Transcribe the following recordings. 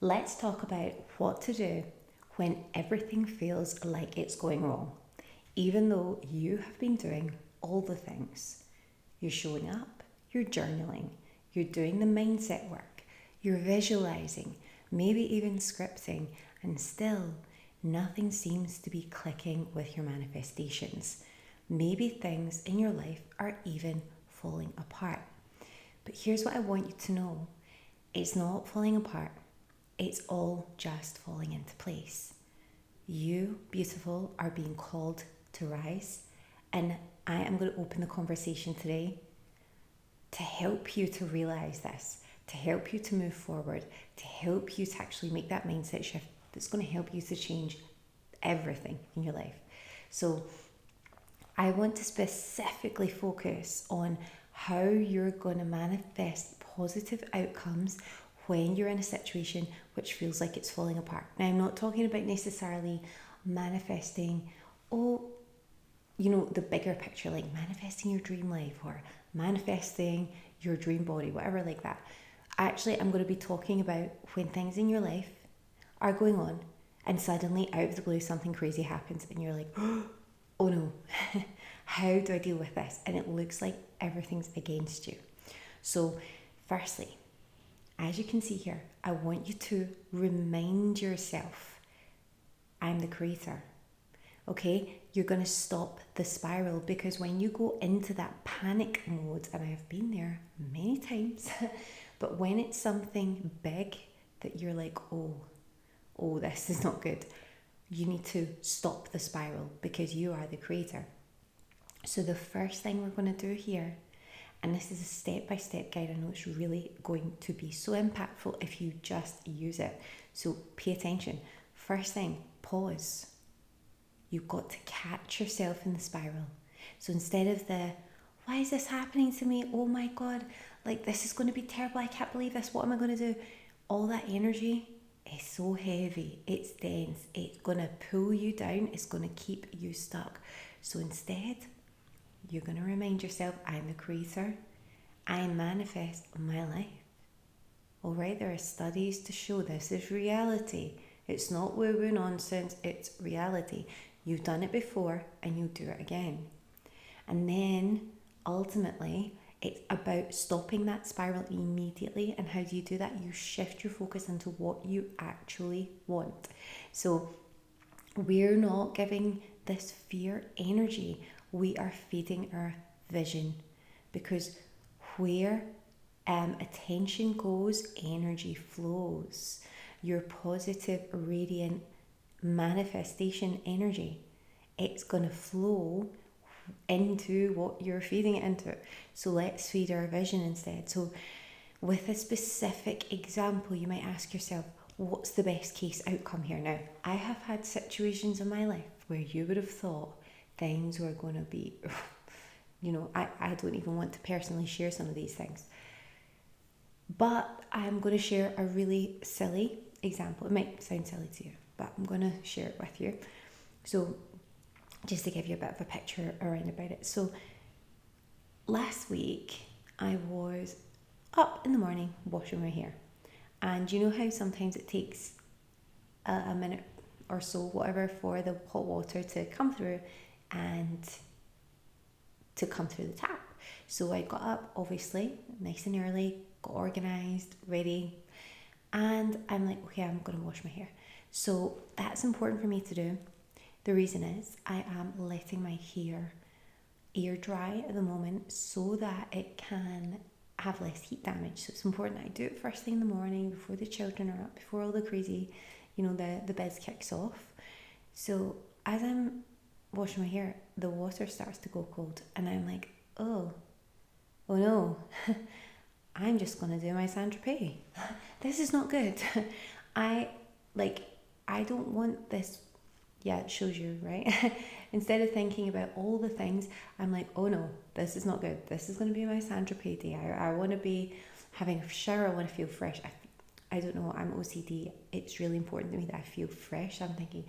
Let's talk about what to do when everything feels like it's going wrong, even though you have been doing all the things. You're showing up, you're journaling, you're doing the mindset work, you're visualizing, maybe even scripting, and still nothing seems to be clicking with your manifestations. Maybe things in your life are even falling apart. But here's what I want you to know, it's not falling apart, it's all just falling into place. You, beautiful, are being called to rise, and I am going to open the conversation today to help you to realize this, to help you to move forward, to help you to actually make that mindset shift that's going to help you to change everything in your life. So, I want to specifically focus on how you're going to manifest positive outcomes when you're in a situation which feels like it's falling apart. Now, I'm not talking about necessarily manifesting, the bigger picture, like manifesting your dream life or manifesting your dream body, whatever, like that. Actually, I'm going to be talking about when things in your life are going on and suddenly out of the blue something crazy happens and you're like, oh no, how do I deal with this? And it looks like everything's against you. So, firstly, as you can see here, I want you to remind yourself, I'm the creator. Okay, you're going to stop the spiral, because when you go into that panic mode, and I have been there many times, but when it's something big that you're like, oh, this is not good, you need to stop the spiral because you are the creator. So the first thing we're going to do here, and this is a step-by-step guide, I know it's really going to be so impactful if you just use it. So pay attention. First thing, pause. You've got to catch yourself in the spiral. So instead of the, why is this happening to me? Oh my God, like this is going to be terrible. I can't believe this. What am I going to do? All that energy is so heavy. It's dense. It's going to pull you down. It's going to keep you stuck. So instead, you're going to remind yourself, I'm the creator. I manifest my life. All right, there are studies to show this is reality. It's not woo-woo nonsense, it's reality. You've done it before and you'll do it again. And then ultimately, it's about stopping that spiral immediately. And how do you do that? You shift your focus into what you actually want. So we're not giving this fear energy. We are feeding our vision, because where attention goes, energy flows. Your positive, radiant manifestation energy, it's going to flow into what you're feeding it into. So let's feed our vision instead. So with a specific example, you might ask yourself, what's the best case outcome here? Now, I have had situations in my life where you would have thought things were going to be, I don't even want to personally share some of these things. But I'm going to share a really silly example. It might sound silly to you, but I'm going to share it with you. So just to give you a bit of a picture around about it. So last week I was up in the morning washing my hair. And you know how sometimes it takes a minute or so, whatever, for the hot water to come through and to come through the tap. So I got up, obviously, nice and early, got organised, ready, and I'm like, okay, I'm going to wash my hair. So that's important for me to do. The reason is I am letting my hair air dry at the moment so that it can have less heat damage. So it's important that I do it first thing in the morning before the children are up, before all the crazy, the biz kicks off. So as I'm washing my hair, the water starts to go cold, and I'm like, oh no, I'm just gonna do my Saint Tropez. This is not good. I don't want this. Yeah, it shows you, right? Instead of thinking about all the things, I'm like, oh no, this is not good. This is going to be my Saint Tropez day. I want to be having a shower. I want to feel fresh. I don't know, I'm OCD. It's really important to me that I feel fresh. I'm thinking,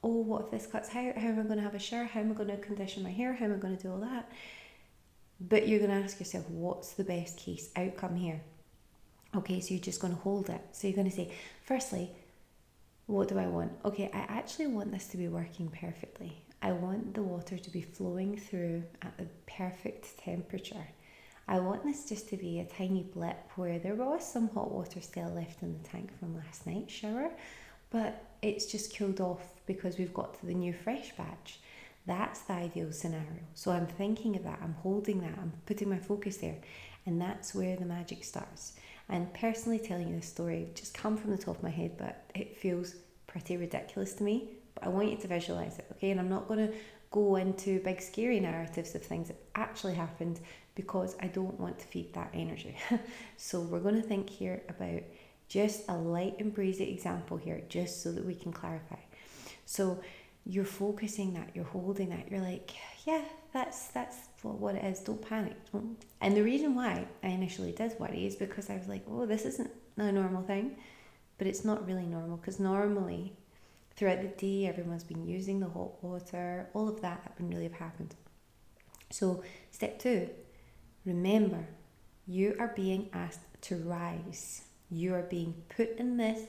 oh, what if this cuts? How am I going to have a shower? How am I going to condition my hair? How am I going to do all that? But you're going to ask yourself, what's the best case outcome here? Okay, so you're just going to hold it. So you're going to say, firstly, what do I want? Okay, I actually want this to be working perfectly. I want the water to be flowing through at the perfect temperature. I want this just to be a tiny blip where there was some hot water still left in the tank from last night's shower, but it's just cooled off because we've got to the new fresh batch. That's the ideal scenario. So I'm thinking of that, I'm holding that, I'm putting my focus there, and that's where the magic starts. And personally telling you this story just come from the top of my head, but it feels pretty ridiculous to me. But I want you to visualize it, okay? And I'm not going to go into big scary narratives of things that actually happened because I don't want to feed that energy. So we're going to think here about just a light and breezy example here, just so that we can clarify. So you're focusing that, you're holding that, you're like, yeah, that's what it is. Don't panic. And the reason why I initially did worry is because I was like, oh, this isn't a normal thing. But it's not really normal, because normally throughout the day everyone's been using the hot water, all of that wouldn't really have happened. So step 2, remember, you are being asked to rise. You are being put in this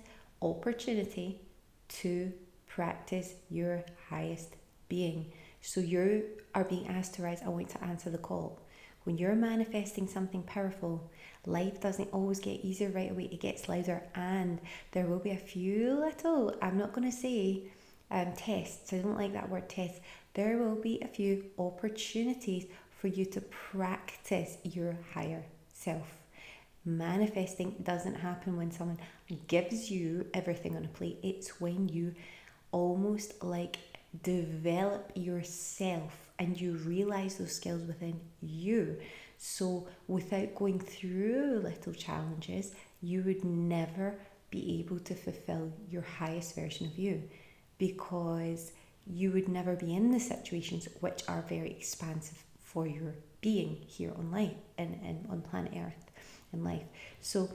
opportunity to practice your highest being. So you are being asked to rise. I want to answer the call. When you're manifesting something powerful, life doesn't always get easier right away. It gets louder, and there will be a few little, I'm not going to say tests. I don't like that word test. There will be a few opportunities for you to practice your higher self. Manifesting doesn't happen when someone gives you everything on a plate. It's when you almost like develop yourself and you realize those skills within you. So without going through little challenges, you would never be able to fulfill your highest version of you, because you would never be in the situations which are very expansive for your being here on life and on planet Earth and life. So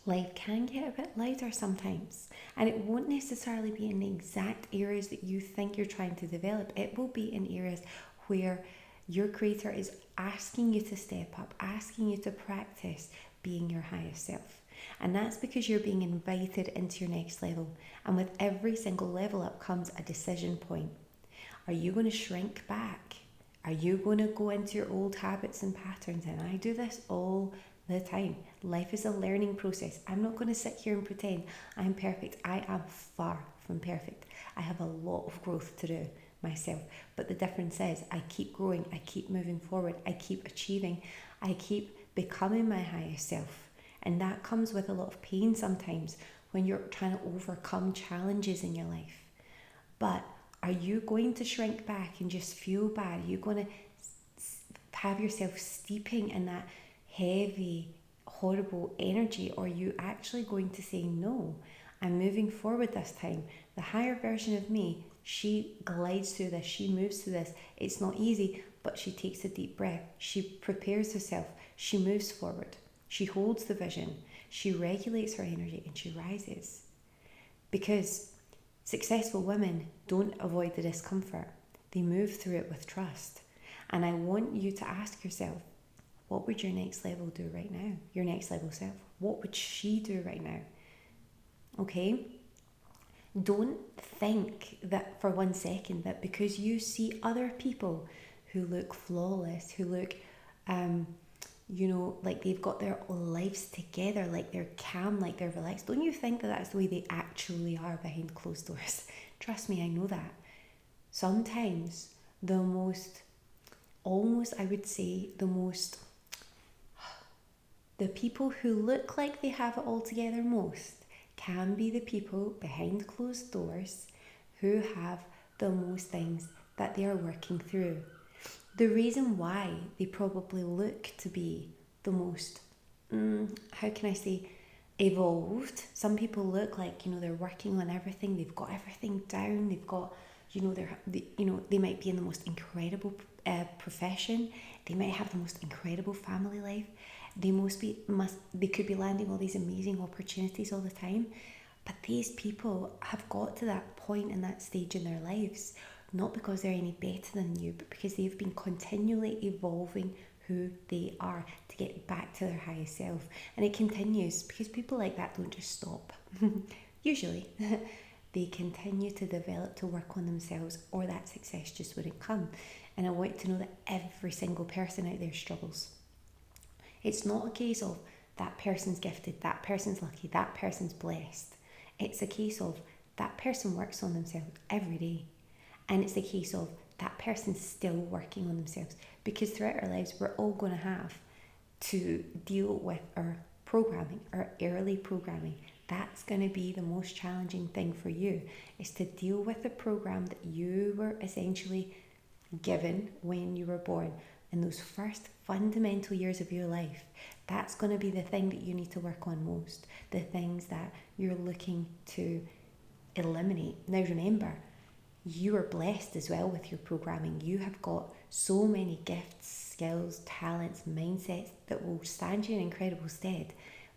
life can get a bit lighter sometimes, and it won't necessarily be in the exact areas that you think you're trying to develop. It will be in areas where your creator is asking you to step up, asking you to practice being your highest self. And that's because you're being invited into your next level. And with every single level up comes a decision point. Are you going to shrink back? Are you going to go into your old habits and patterns? And I do this all the time. Life is a learning process. I'm not going to sit here and pretend I'm perfect. I am far from perfect. I have a lot of growth to do myself. But the difference is I keep growing, I keep moving forward, I keep achieving, I keep becoming my highest self. And that comes with a lot of pain sometimes when you're trying to overcome challenges in your life. But are you going to shrink back and just feel bad? Are you going to have yourself steeping in that heavy, horrible energy? Or are you actually going to say, no, I'm moving forward this time? The higher version of me, she glides through this, she moves through this. It's not easy, but she takes a deep breath. She prepares herself, she moves forward. She holds the vision, she regulates her energy, and she rises. Because successful women don't avoid the discomfort. They move through it with trust. And I want you to ask yourself, what would your next level do right now? Your next level self. What would she do right now? Okay? Don't think that for 1 second that because you see other people who look flawless, who look like they've got their lives together, like they're calm, like they're relaxed. Don't you think that that's the way they actually are behind closed doors? Trust me, I know that. Sometimes the people who look like they have it all together most can be the people behind closed doors who have the most things that they are working through. The reason why they probably look to be the most, evolved. Some people look like, they're working on everything. They've got everything down. They've got, they might be in the most incredible profession. They might have the most incredible family life. They could be landing all these amazing opportunities all the time. But these people have got to that point in that stage in their lives, not because they're any better than you, but because they've been continually evolving who they are, to get back to their highest self. And it continues, because people like that don't just stop. Usually, they continue to develop, to work on themselves, or that success just wouldn't come. And I want you to know that every single person out there struggles. It's not a case of that person's gifted, that person's lucky, that person's blessed. It's a case of that person works on themselves every day. And it's a case of that person's still working on themselves, because throughout our lives, we're all going to have to deal with our programming, our early programming. That's going to be the most challenging thing for you, is to deal with the program that you were essentially given when you were born. In those first fundamental years of your life, that's going to be the thing that you need to work on most, the things that you're looking to eliminate. Now remember, you are blessed as well with your programming. You have got so many gifts, skills, talents, mindsets that will stand you in incredible stead,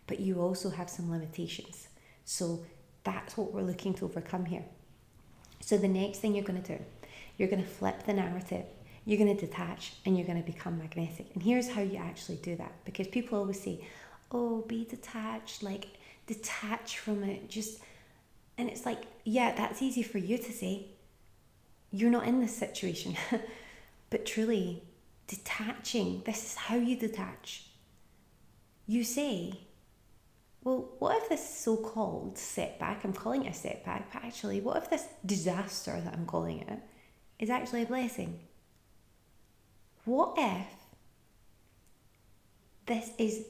but you also have some limitations. So that's what we're looking to overcome here. So the next thing you're going to do, you're going to flip the narrative. You're going to detach, and you're going to become magnetic. And here's how you actually do that, because people always say, oh, be detached, like detach from it, just, and it's like, yeah, that's easy for you to say. You're not in this situation. But truly, detaching, this is how you detach. You say, well, what if this so-called setback, I'm calling it a setback, but actually, what if this disaster that I'm calling it is actually a blessing? What if this is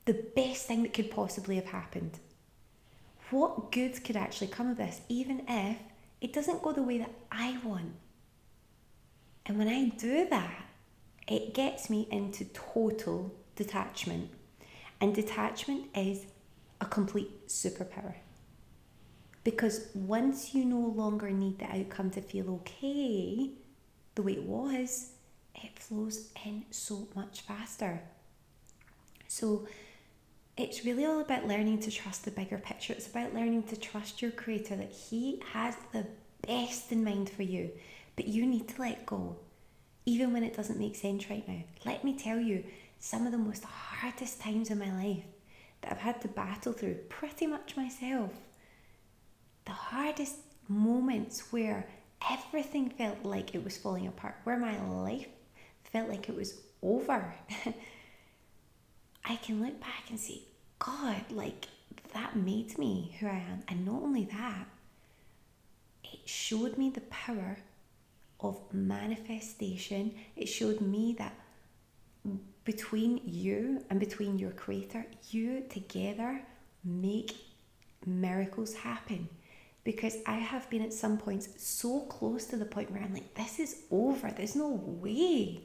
the best thing that could possibly have happened? What good could actually come of this, even if it doesn't go the way that I want? And when I do that, it gets me into total detachment. And detachment is a complete superpower. Because once you no longer need the outcome to feel okay the way it was, it flows in so much faster. So it's really all about learning to trust the bigger picture. It's about learning to trust your creator, that he has the best in mind for you. But you need to let go, even when it doesn't make sense right now. Let me tell you, some of the most hardest times in my life that I've had to battle through pretty much myself, the hardest moments where everything felt like it was falling apart, where my life felt like it was over, I can look back and say, God, like, that made me who I am. And not only that, it showed me the power of manifestation. It showed me that between you and between your creator, you together make miracles happen. Because I have been at some points so close to the point where I'm like, this is over. There's no way.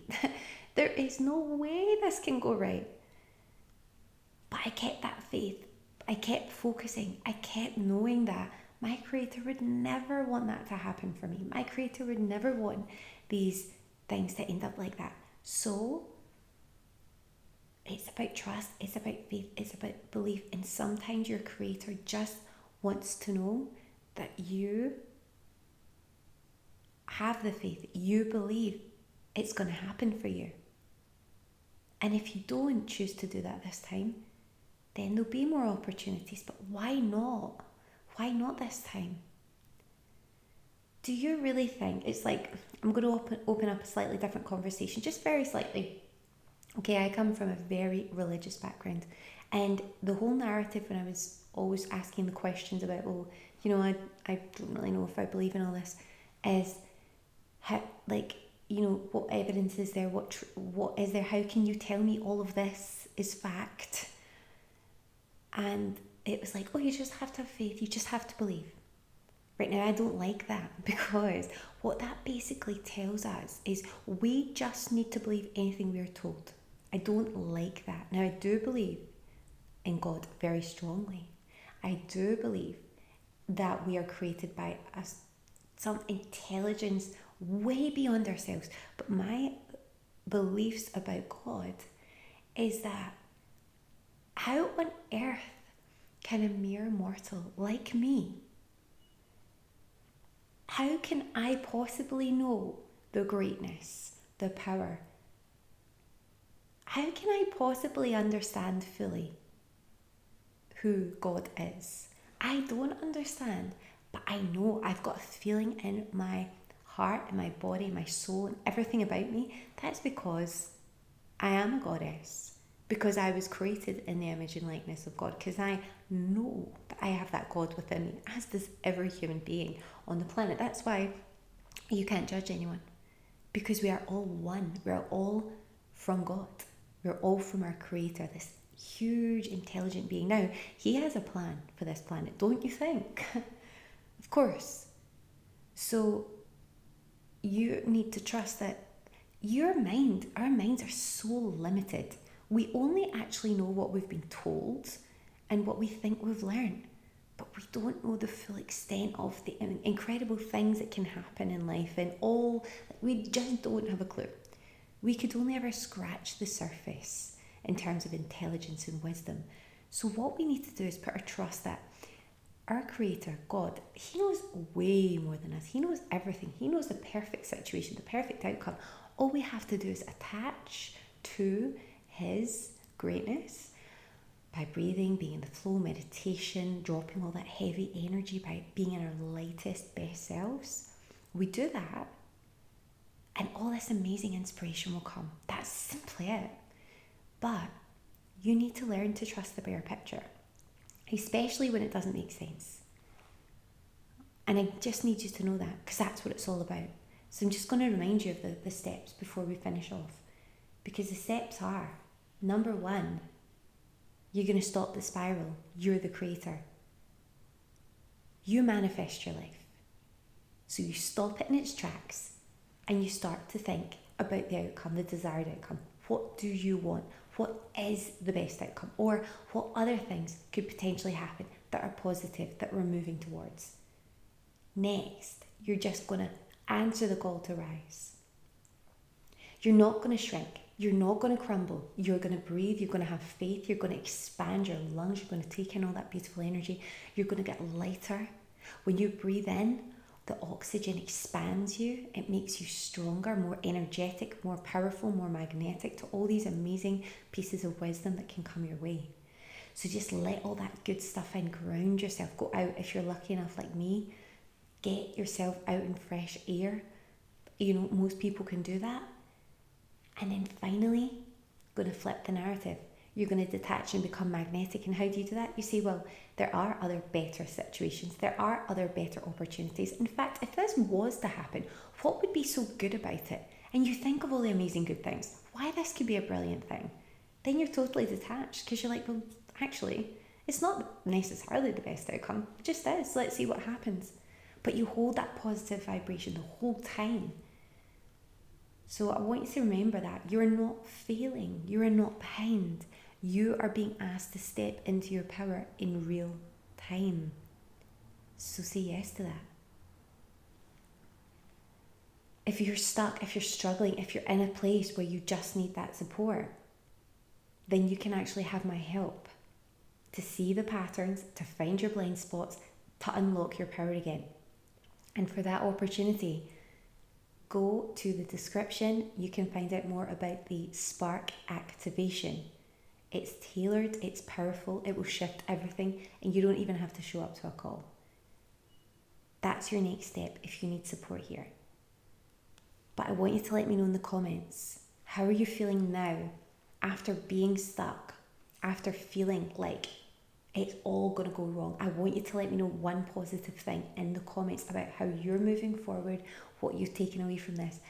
There is no way this can go right. But I kept that faith. I kept focusing. I kept knowing that my creator would never want that to happen for me. My creator would never want these things to end up like that. So it's about trust. It's about faith. It's about belief. And sometimes your creator just wants to know that you have the faith, you believe it's going to happen for you. And if you don't choose to do that this time, then there'll be more opportunities. But why not? Why not this time? Do you really think, it's like, I'm going to open up a slightly different conversation, just very slightly. Okay, I come from a very religious background, and the whole narrative when I was always asking the questions about, well, you know, I don't really know if I believe in all this, is how, like, you know, what evidence is there? What is there? How can you tell me all of this is fact? And it was like, oh, you just have to have faith. You just have to believe. Right now, I don't like that, because what that basically tells us is we just need to believe anything we're told. I don't like that. Now, I do believe in God very strongly. I do believe that we are created by some intelligence way beyond ourselves. But my beliefs about God is that how on earth can a mere mortal like me, how can I possibly know the greatness, the power, how can I possibly understand fully who God is? I don't understand, but I know I've got a feeling in my heart, in my body, my soul, and everything about me. That's because I am a goddess. Because I was created in the image and likeness of God. Because I know that I have that God within me, as does every human being on the planet. That's why you can't judge anyone. Because we are all one. We are all from God. We're all from our Creator, this huge, intelligent being. Now, He has a plan for this planet, don't you think? Of course. So you need to trust that our minds are so limited. We only actually know what we've been told and what we think we've learned, but we don't know the full extent of the incredible things that can happen in life, and we just don't have a clue. We could only ever scratch the surface in terms of intelligence and wisdom. So what we need to do is put our trust that our Creator, God, He knows way more than us. He knows everything. He knows the perfect situation, the perfect outcome. All we have to do is attach to His greatness by breathing, being in the flow, meditation, dropping all that heavy energy, by being in our lightest, best selves. We do that, and all this amazing inspiration will come. That's simply it. But you need to learn to trust the bigger picture, especially when it doesn't make sense. And I just need you to know that, because that's what it's all about. So I'm just going to remind you of the steps before we finish off. Because the steps are, number 1, you're going to stop the spiral. You're the creator. You manifest your life. So you stop it in its tracks and you start to think about the outcome, the desired outcome. What do you want? What is the best outcome? Or what other things could potentially happen that are positive, that we're moving towards? Next, you're just going to answer the call to rise. You're not going to shrink. You're not going to crumble. You're going to breathe. You're going to have faith. You're going to expand your lungs. You're going to take in all that beautiful energy. You're going to get lighter. When you breathe in, the oxygen expands you. It makes you stronger, more energetic, more powerful, more magnetic to all these amazing pieces of wisdom that can come your way. So just let all that good stuff in. Ground yourself. Go out if you're lucky enough like me. Get yourself out in fresh air. You know, most people can do that. And then finally, going to flip the narrative. You're going to detach and become magnetic. And how do you do that? You say, well, there are other better situations. There are other better opportunities. In fact, if this was to happen, what would be so good about it? And you think of all the amazing good things. Why this could be a brilliant thing. Then you're totally detached, because you're like, well, actually, it's not necessarily the best outcome. It just is. Let's see what happens. But you hold that positive vibration the whole time. So I want you to remember that you're not failing. You are not behind. You are being asked to step into your power in real time. So say yes to that. If you're stuck, if you're struggling, if you're in a place where you just need that support, then you can actually have my help to see the patterns, to find your blind spots, to unlock your power again. And for that opportunity, go to the description. You can find out more about the Spark Activation. It's tailored, it's powerful, it will shift everything, and you don't even have to show up to a call. That's your next step if you need support here. But I want you to let me know in the comments, how are you feeling now after being stuck, after feeling like it's all going to go wrong? I want you to let me know one positive thing in the comments about how you're moving forward, what you've taken away from this.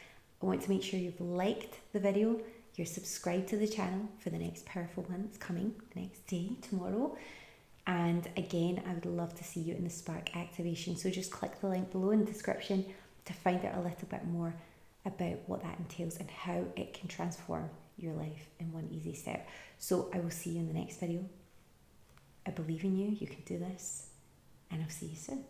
I want to make sure you've liked the video, you're subscribed to the channel for the next powerful one that's coming next day, tomorrow. And again, I would love to see you in the Spark Activation. So just click the link below in the description to find out a little bit more about what that entails and how it can transform your life in one easy step. So I will see you in the next video. I believe in you, you can do this, and I'll see you soon.